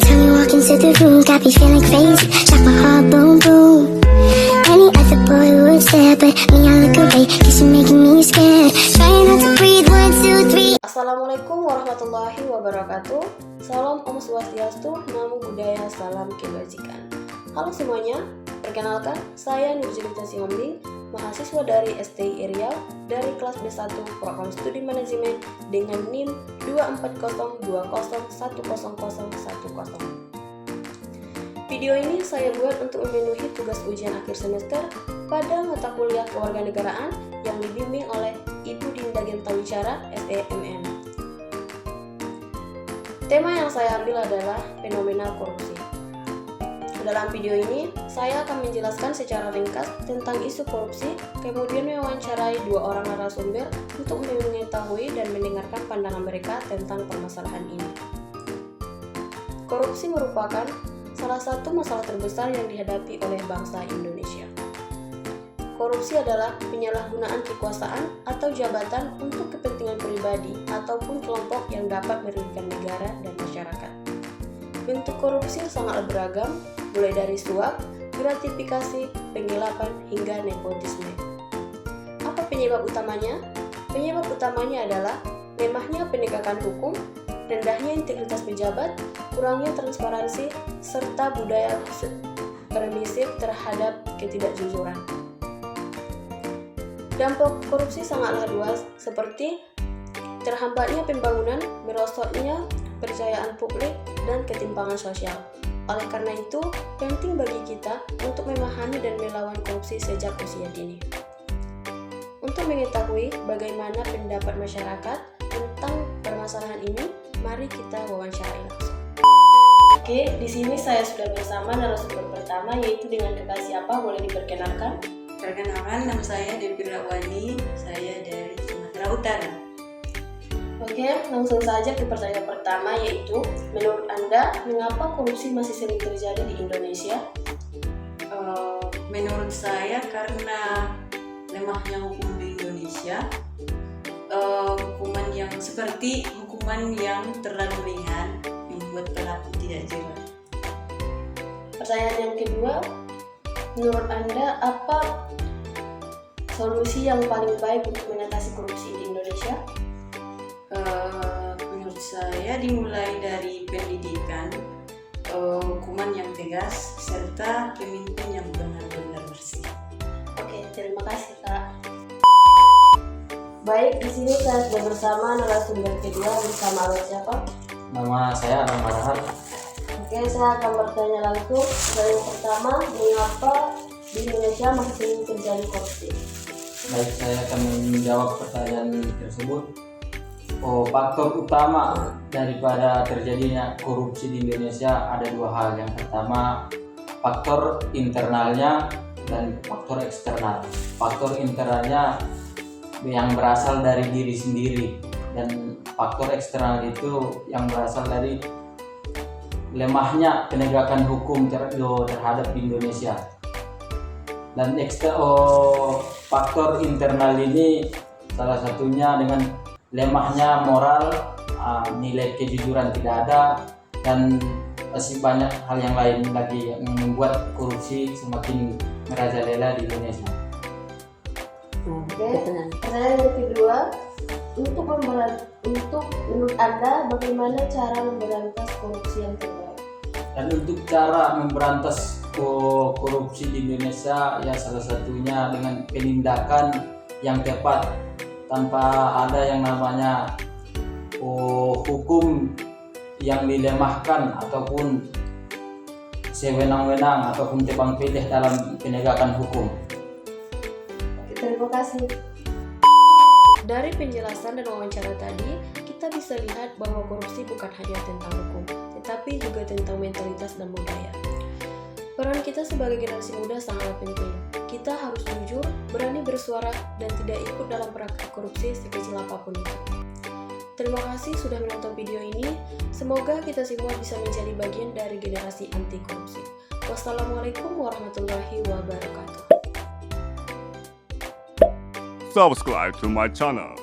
time you walk into the room, got me feeling crazy, shot my heart boom boom. Any other boy would stare, but me I look away, cause you're making me scared. Trying not to breathe, 1, 2, 3. Assalamualaikum warahmatullahi wabarakatuh. Salam Om Swastiastu, Namo Buddhaya, Salam Kebajikan. Halo semuanya, perkenalkan saya Nurjulita Sihombing, mahasiswa dari STI Riau dari kelas B1 Program Studi Manajemen dengan NIM 24020101010. Video ini saya buat untuk memenuhi tugas ujian akhir semester pada mata kuliah kewarganegaraan yang dibimbing oleh Ibu Dinda Genta Wicara, SEMM. Tema yang saya ambil adalah fenomena korupsi. Dalam video ini, saya akan menjelaskan secara ringkas tentang isu korupsi, kemudian mewawancarai dua orang narasumber untuk mengetahui dan mendengarkan pandangan mereka tentang permasalahan ini. Korupsi merupakan salah satu masalah terbesar yang dihadapi oleh bangsa Indonesia. Korupsi adalah penyalahgunaan kekuasaan atau jabatan untuk kepentingan pribadi ataupun kelompok yang dapat merugikan negara dan masyarakat. Bentuk korupsi sangat beragam, mulai dari suap, gratifikasi, penggelapan, hingga nepotisme. Apa penyebab utamanya? Penyebab utamanya adalah lemahnya penegakan hukum, rendahnya integritas pejabat, kurangnya transparansi, serta budaya permisif terhadap ketidakjujuran. Dampak korupsi sangatlah luas, seperti terhambatnya pembangunan, merosotnya kepercayaan publik, dan ketimpangan sosial. Oleh karena itu, penting bagi kita untuk memahami dan melawan korupsi sejak usia dini. Untuk mengetahui bagaimana pendapat masyarakat tentang permasalahan ini, mari kita wawancarai langsung. Oke, di sini saya sudah bersama narasumber pertama, yaitu dengan kekasih siapa, boleh diperkenalkan? Perkenalkan, nama saya Dewi Rawani, saya dari Sumatera Utara. Oke, langsung saja ke pertanyaan pertama, yaitu menurut Anda, mengapa korupsi masih sering terjadi di Indonesia? Menurut saya karena lemahnya hukum di Indonesia, hukuman yang terlalu ringan membuat pelaku tidak jelas. Pertanyaan yang kedua, menurut Anda apa solusi yang paling baik untuk mengatasi korupsi di Indonesia? Menurut saya dimulai dari pendidikan, hukuman yang tegas, serta pemimpin yang benar-benar bersih. Oke, terima kasih Kak. Baik, di sini saya sudah bersama narasumber kedua, bersama siapa? Nama saya Adam Marahar. Oke, saya akan bertanya langsung. Yang pertama, mengapa di Indonesia masih sering terjadi korupsi? Baik, saya akan menjawab pertanyaan tersebut. Faktor utama daripada terjadinya korupsi di Indonesia ada dua hal. Yang pertama, faktor internalnya dan faktor eksternal. Faktor internalnya yang berasal dari diri sendiri, dan faktor eksternal itu yang berasal dari lemahnya penegakan hukum terhadap Indonesia. Dan faktor internal ini salah satunya dengan lemahnya moral, nilai kejujuran tidak ada, dan masih banyak hal yang lain lagi yang membuat korupsi semakin merajalela di Indonesia. Oke, pertanyaan yang kedua, untuk menurut Anda bagaimana cara memberantas korupsi yang terbaik? Dan untuk cara memberantas korupsi di Indonesia, ya salah satunya dengan penindakan yang tepat, tanpa ada yang namanya hukum yang dilemahkan ataupun sewenang-wenang ataupun tebang pilih dalam penegakan hukum. Terima kasih. Dari penjelasan dan wawancara tadi, kita bisa lihat bahwa korupsi bukan hanya tentang hukum, tetapi juga tentang mentalitas dan budaya. Peran kita sebagai generasi muda sangat penting. Kita harus jujur, berani bersuara, dan tidak ikut dalam praktik korupsi sekecil apapun itu. Terima kasih sudah menonton video ini. Semoga kita semua bisa menjadi bagian dari generasi anti korupsi. Wassalamualaikum warahmatullahi wabarakatuh. Subscribe to my channel.